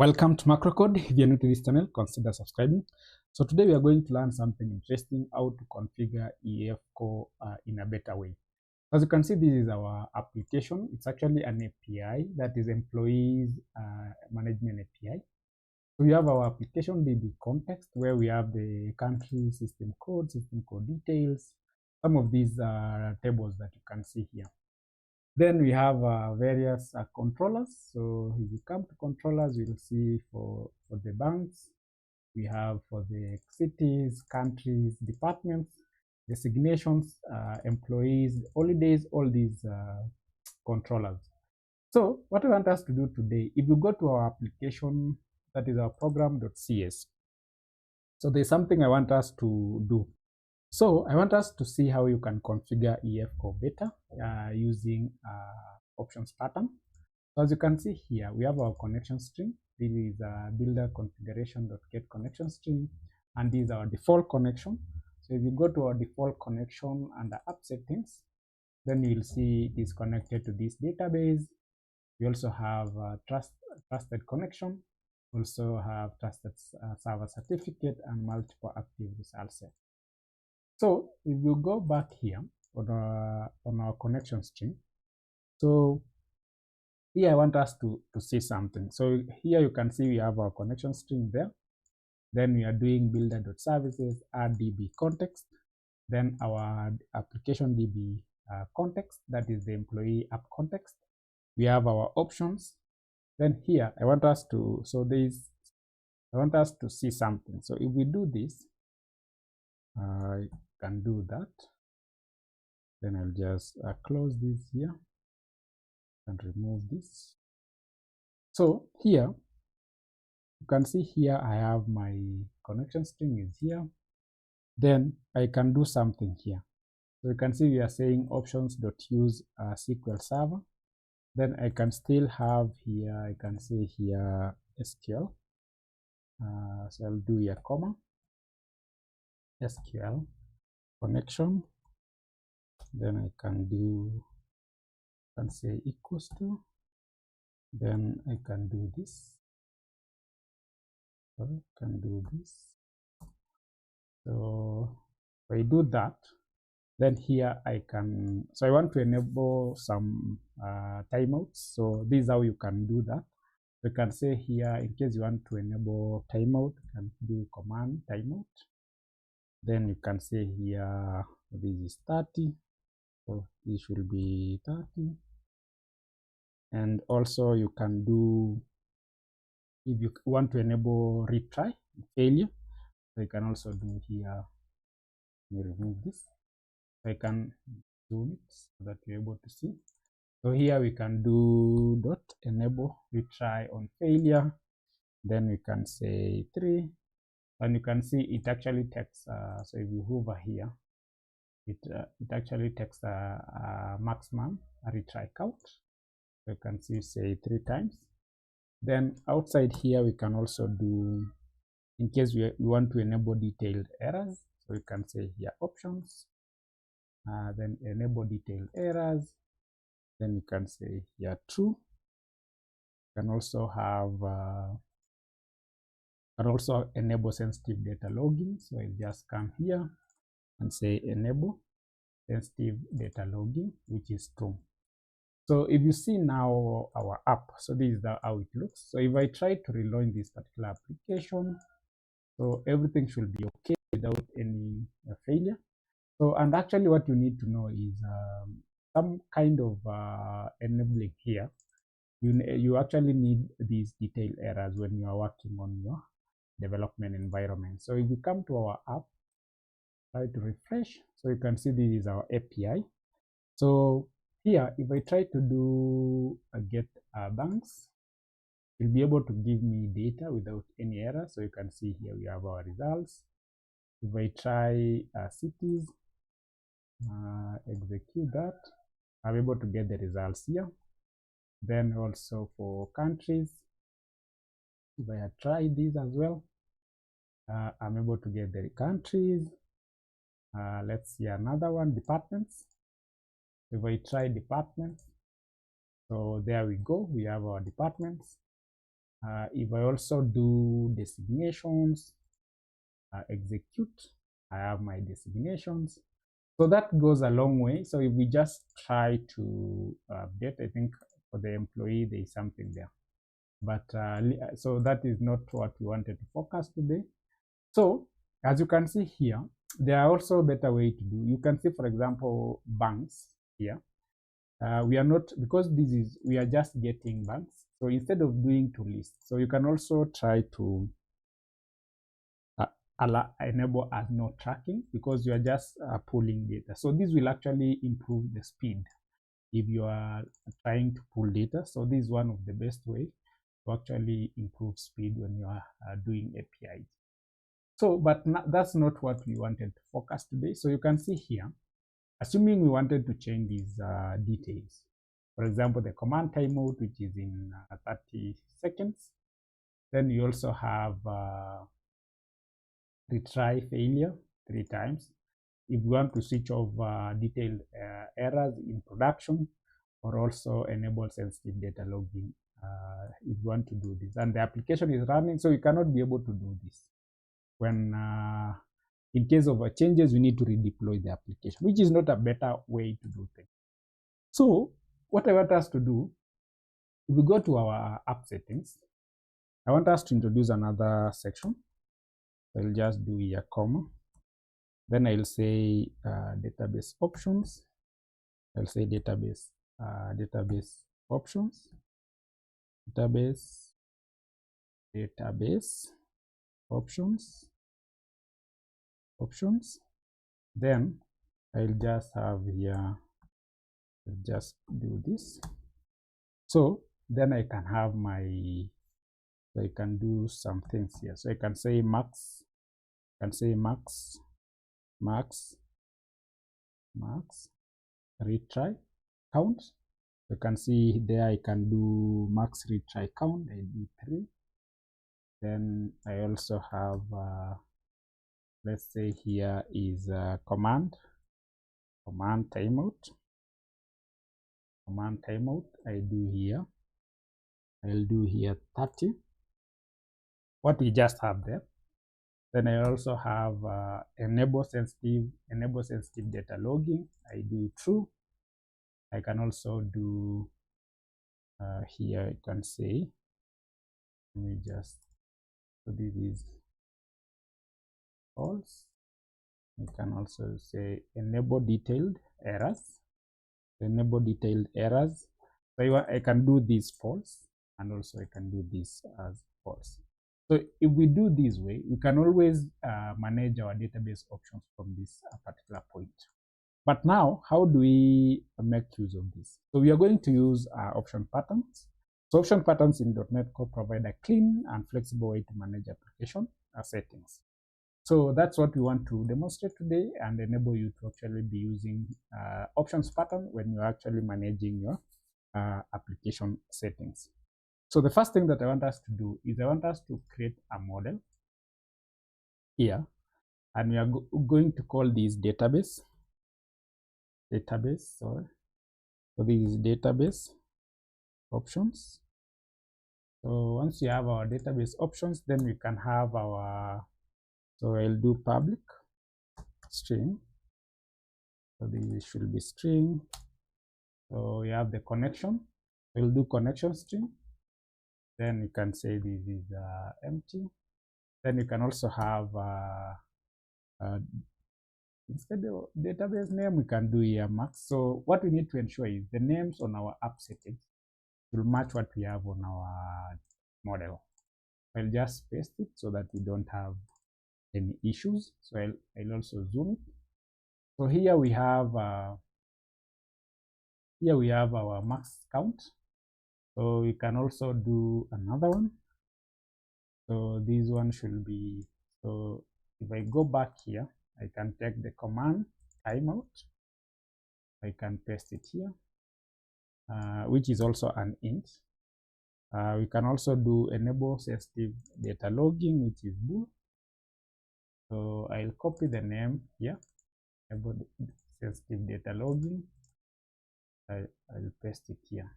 Welcome to Macrocode. If you're new to this channel, consider subscribing. So today we are going to learn something interesting, how to configure EFCO in a better way. As you can see, this is our application. It's actually an API, that is Employees Management API. So we have our application DbContext, where we have the country, system code details. Some of these are tables that you can see here. Then we have various controllers. So if you come to controllers, you'll see for the banks, we have for the cities, countries, departments, designations, employees, holidays, all these controllers. So what I want us to do today, if you go to our application, that is our program.cs. So there's something I want us to do. So I want us to see how you can configure EFCO better using options pattern. So as you can see here, we have our connection string. This is builder configuration.get connection string, and this is our default connection. So if you go to our default connection under app settings, then you will see it is connected to this database. We also have trusted connection, also have trusted server certificate, and multiple active result sets. So if you go back here on our connection string, so here I want us to see something. So here you can see we have our connection string there. Then we are doing builder.services, add DbContext, then our application DbContext, that is the employee app context. We have our options. Then here I want us to see something. So if we do this, I can do that. Then I'll just close this here and remove this. So here you can see here I have my connection string is here. Then I can do something here. So you can see we are saying options.use SQL server. Then I can still have here, I can say here SQL. So I'll do here comma SQL connection. Then I can say equals to, then I can do this. So I can do this. So if I do that, then here I can, so I want to enable some timeouts. So this is how you can do that. You can say here, in case you want to enable timeout, you can do command timeout. Then you can say here, this is 30. So this should be 30. And also you can do, if you want to enable retry failure, so you can also do here. Let me remove this. I can zoom it so that you're able to see. So here we can do dot enable retry on failure. Then we can say 3, and you can see it actually takes. So if you hover here, it actually takes a maximum retry count. So you can see say 3 times. Then outside here we can also do, in case we want to enable detailed errors, so we can say here options, then enable detailed errors. Then you can say here true. You can also have enable sensitive data logging. So I just come here and say enable sensitive data logging, which is true. So if you see now our app, so this is how it looks. So if I try to relaunch this particular application, so everything should be okay without any failure. So, and actually what you need to know is some kind of enabling here. You actually need these detailed errors when you are working on your development environment. So if you come to our app, try to refresh, so you can see this is our API. So here, if I try to do get banks, it'll be able to give me data without any error. So you can see here we have our results. If I try cities, execute that, I'm able to get the results here. Then also for countries, if I try this as well, I'm able to get the countries. Let's see another one, departments. If I try departments, so there we go, we have our departments. If I also do designations, execute, I have my designations. So that goes a long way. So if we just try to update, I think for the employee, there is something there. But so that is not what we wanted to focus today. So as you can see here, there are also better way to do. You can see, for example, banks here. We are not, because this is, we are just getting banks. So instead of doing to list, so you can also try to enable as no tracking, because you are just pulling data. So this will actually improve the speed if you are trying to pull data. So this is one of the best way to actually improve speed when you are doing APIs. So, but that's not what we wanted to focus today. So you can see here, assuming we wanted to change these details, for example, the command timeout, which is in 30 seconds. Then you also have retry failure 3 times. If you want to switch off detailed errors in production, or also enable sensitive data logging, if you want to do this, and the application is running, so you cannot be able to do this. When in case of changes, we need to redeploy the application, which is not a better way to do things. So what I want us to do, if we go to our app settings, I want us to introduce another section. I'll just do here comma, then I'll say database options. I'll say database options, database options. Then I'll just have here, I'll just do this. So then I can have my, so I can do some things here. So I can say max, retry count. You can see there I can do max retry count. I do 3. Then I also have let's say here is command timeout. I do here, I'll do here 30, what we just have there. Then I also have enable sensitive data logging. I do true. I can also do here, I can say, let me just, so this is false. You can also say enable detailed errors. So I can do this false, and also I can do this as false. So if we do this way, we can always manage our database options from this particular point. But now, how do we make use of this? So we are going to use option patterns. So option patterns in .NET Core provide a clean and flexible way to manage application settings. So that's what we want to demonstrate today, and enable you to actually be using options pattern when you're actually managing your application settings. So the first thing that I want us to do is I want us to create a model here, and we are going to call this database. So this is database options. So once you have our database options, then we can have our, so I'll do public string. So this should be string. So we have the connection. We'll do connection string. Then you can say this is empty. Then you can also have instead of database name, we can do here max. So what we need to ensure is the names on our app settings will match what we have on our model. I'll just paste it so that we don't have any issues. So I'll also zoom it. So here we have our max count. So we can also do another one. So this one should be, so if I go back here, I can take the command timeout. I can paste it here, which is also an int. We can also do enable sensitive data logging, which is bool. So I'll copy the name here, enable sensitive data logging. I'll paste it here.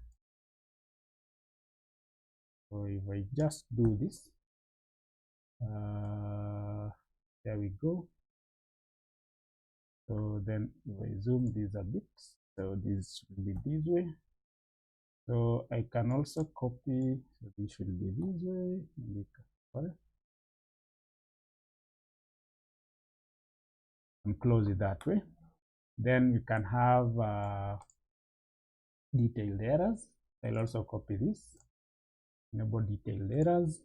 So if I just do this, there we go. So then if I zoom this a bit, so this should be this way. So I can also copy, so this should be this way. Sorry. And close it that way. Then we can have detailed errors. I'll also copy this, enable detailed errors,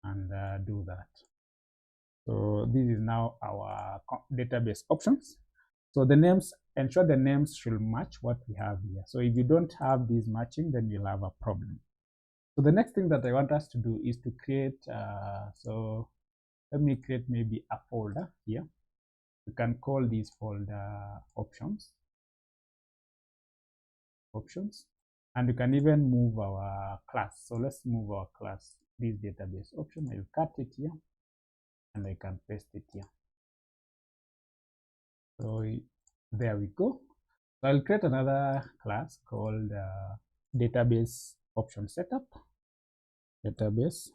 and do that. So this is now our database options. So the names, ensure the names should match what we have here. So if you don't have these matching, then you'll have a problem. So the next thing that I want us to do is to create, so let me create maybe a folder here. We can call this folder options, and you can even move our class. So let's move our class, this database option. I'll cut it here, and I can paste it here. So there we go. So I'll create another class called database option setup. Database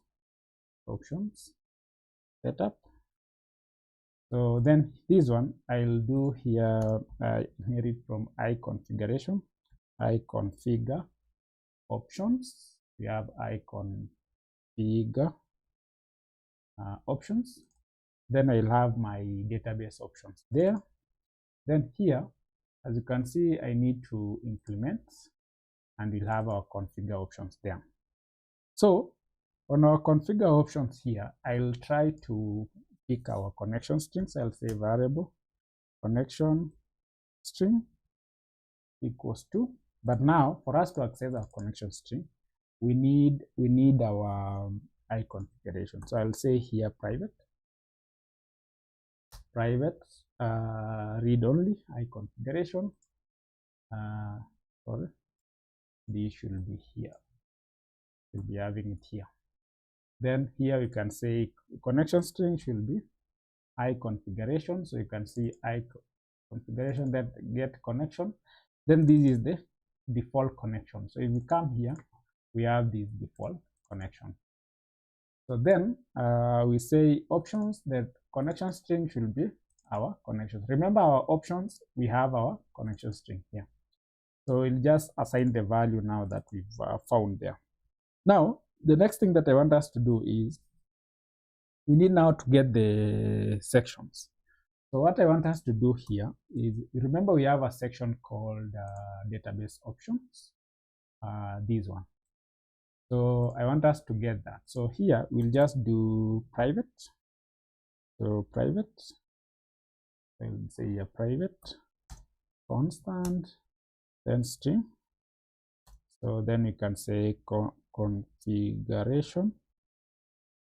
options setup. So then this one I'll do here, inherit from iConfiguration, iConfigure options. We have iConfigure options. Then I'll have my database options there. Then here, as you can see, I need to implement, and we'll have our configure options there. So on our configure options here, I'll try to pick our connection strings. I'll say variable connection string equals to, but now for us to access our connection string, we need our iConfiguration. So I'll say here private read only iConfiguration. Sorry, this should be here. We'll be having it here. Then here you can say connection string should be iConfiguration. So you can see iConfiguration, that get connection. Then this is the default connection. So if we come here, we have this default connection. So then we say options, that connection string should be our connection. Remember our options, we have our connection string here. So we'll just assign the value now that we've found there. Now, the next thing that I want us to do is we need now to get the sections. So what I want us to do here is, remember we have a section called database options, this one. So I want us to get that. So here we'll just do private. So private, I'll say here private constant, then string. So then we can say configuration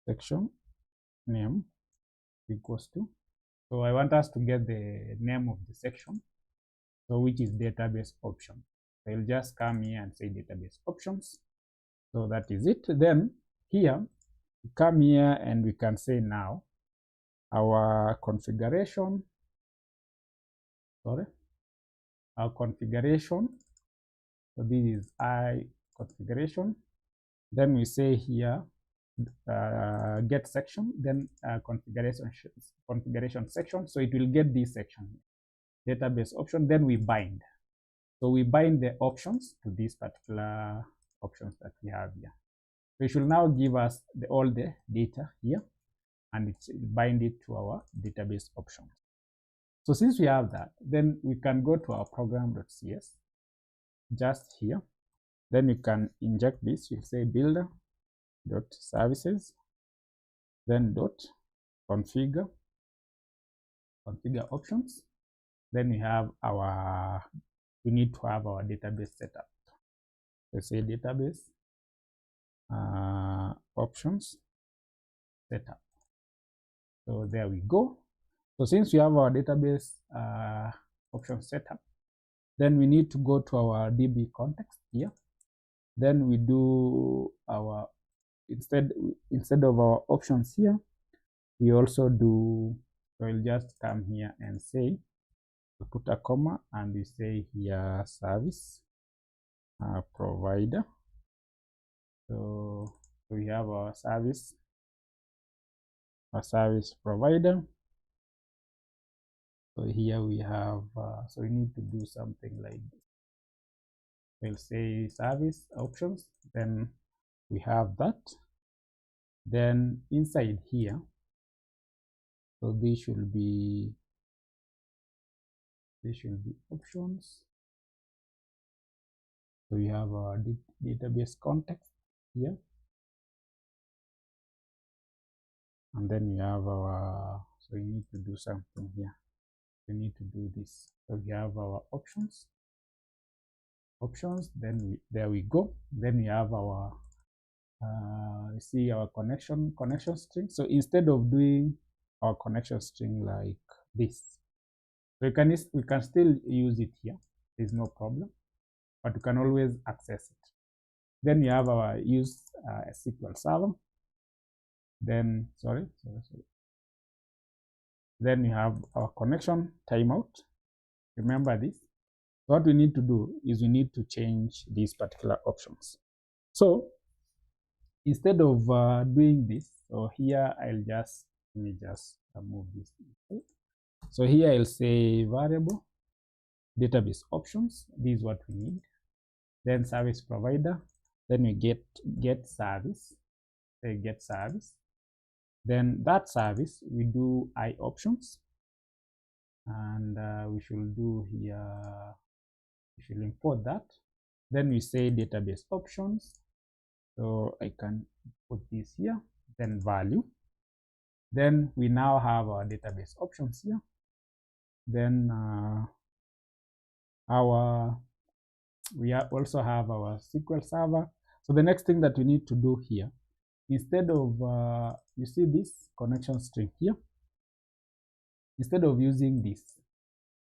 section name equals to. So I want us to get the name of the section, so which is database option. I'll just come here and say database options. So that is it. Then here we come here and we can say now our configuration, our configuration. So this is iConfiguration. Then we say here get section, then configuration section. So it will get this section, database option. Then we bind. So we bind the options to these particular options that we have here. So it should now give us all the data here, and it's bind it to our database options. So since we have that, then we can go to our program.cs, just here. Then you can inject this. You say builder.services, then .configure options. Then we have our, we need to have our database setup. Let's say database options setup. So there we go. So since we have our database option setup, then we need to go to our DbContext here. Then we do our, instead of our options here, we also do, so we'll just come here and say, we put a comma and we say here service provider. So So we have our service provider. So here we have, so we need to do something like this. We'll say service options, then we have that. Then inside here, so this should be options. So we have our database context here, and then we have our, so we need to do something here. We need to do this. So we have our options, then there we go. Then we have our see our connection string. So instead of doing our connection string like this, so we can still use it here. There's no problem, but you can always access it. Then we have our use SQL Server. Then then we have our connection timeout. Remember this. What we need to do is we need to change these particular options. So instead of doing this, so here I'll just, let me just move this. So here I'll say variable database options. This is what we need. Then service provider. Then we get service. Get service. Then that service we do IOptions, and we should do here. We should import that. Then we say database options. So I can put this here. Then value. Then we now have our database options here. Then we also have our SQL Server. So the next thing that we need to do here, instead of you see this connection string here, instead of using this,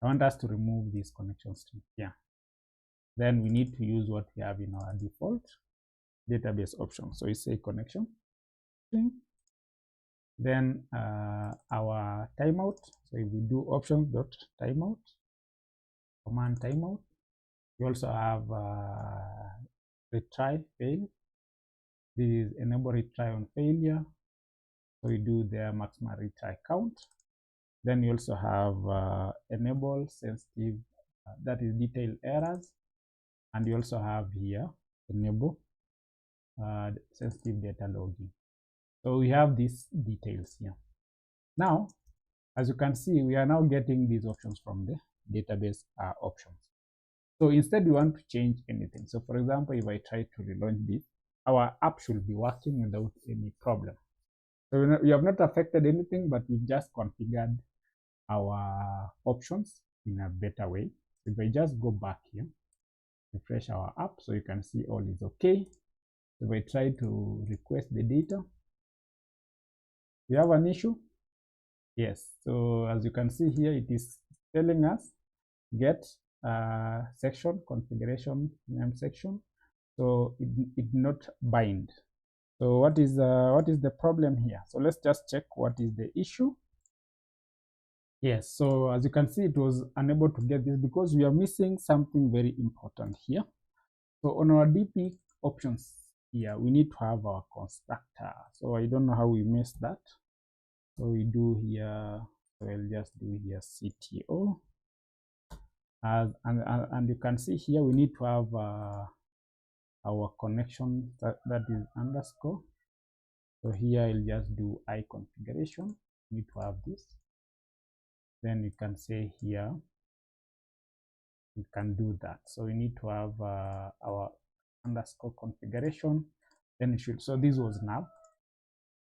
I want us to remove this connection string here. Then we need to use what we have in our default database option. So we say connection string. Then our timeout. So if we do options.timeout, command timeout, we also have retry fail. This is enable retry on failure. So we do the maximum retry count. Then we also have enable sensitive, that is detailed errors. And we also have here enable sensitive data logging. So we have these details here. Now, as you can see, we are now getting these options from the database options. So instead, we want to change anything. So for example, if I try to relaunch this, our app should be working without any problem. So we have not affected anything, but we've just configured our options in a better way. If I just go back here, refresh our app, so you can see all is okay. If I try to request the data, we have an issue. Yes, so as you can see here, it is telling us get section configuration name section. So it not bind. So what is the problem here? So let's just check what is the issue. Yes, so as you can see, it was unable to get this because we are missing something very important here. So on our DP options here, we need to have our constructor. So I don't know how we missed that. So we do here, so I'll just do here CTO. And you can see here, we need to have our connection that is underscore. So here I'll just do I configuration. We need to have this. Then you can say here, we can do that. So we need to have our underscore configuration. Then it should, so this was now.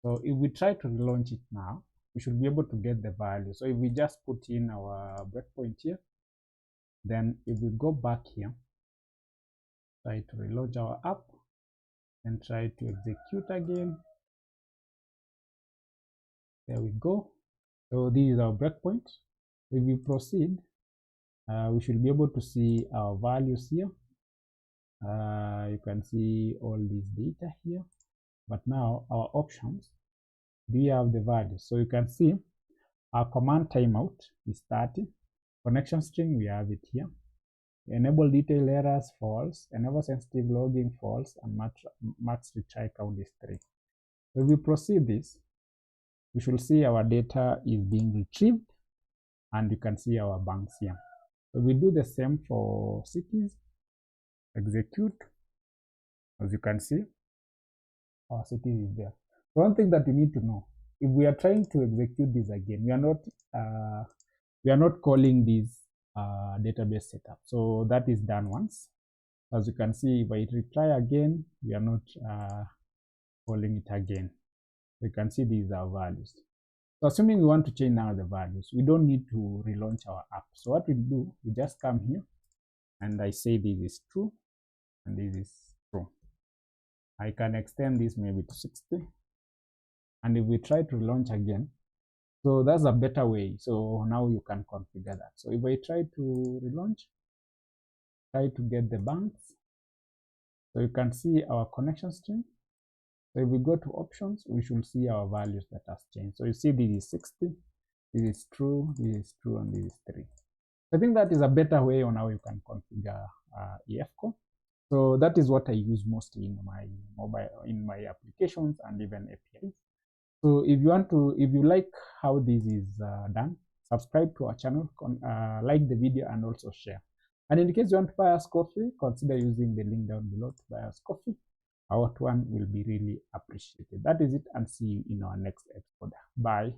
So if we try to relaunch it now, we should be able to get the value. So if we just put in our breakpoint here, then if we go back here, try to relaunch our app and try to execute again. There we go. So this is our breakpoint. If we proceed, we should be able to see our values here. You can see all this data here. But now our options, do you have the values? So you can see our command timeout is 30. Connection string, we have it here. enable detail errors false, enable sensitive logging false, and max retry count is 3. So if we proceed this, we should see our data is being retrieved, and you can see our banks here. So we do the same for cities, execute. As you can see, our city is there. So one thing that you need to know, if we are trying to execute this again, we are not calling this database setup. So that is done once. As you can see, if I retry again, we are not calling it again. You can see these are values. So assuming we want to change now the values, we don't need to relaunch our app. So what we do, we just come here and I say this is true and this is true. I can extend this maybe to 60. And if we try to relaunch again, so that's a better way. So now you can configure that. So if I try to relaunch, try to get the banks, so you can see our connection string. So if we go to options, we should see our values that has changed. So you see this is 60, this is true, and this is 3. I think that is a better way on how you can configure EFCO. So that is what I use mostly in my mobile, in my applications and even APIs. So if you like how this is done, subscribe to our channel, like the video, and also share. And in case you want to buy us coffee, consider using the link down below to buy us coffee. Our one will be really appreciated. That is it, and see you in our next episode. Bye.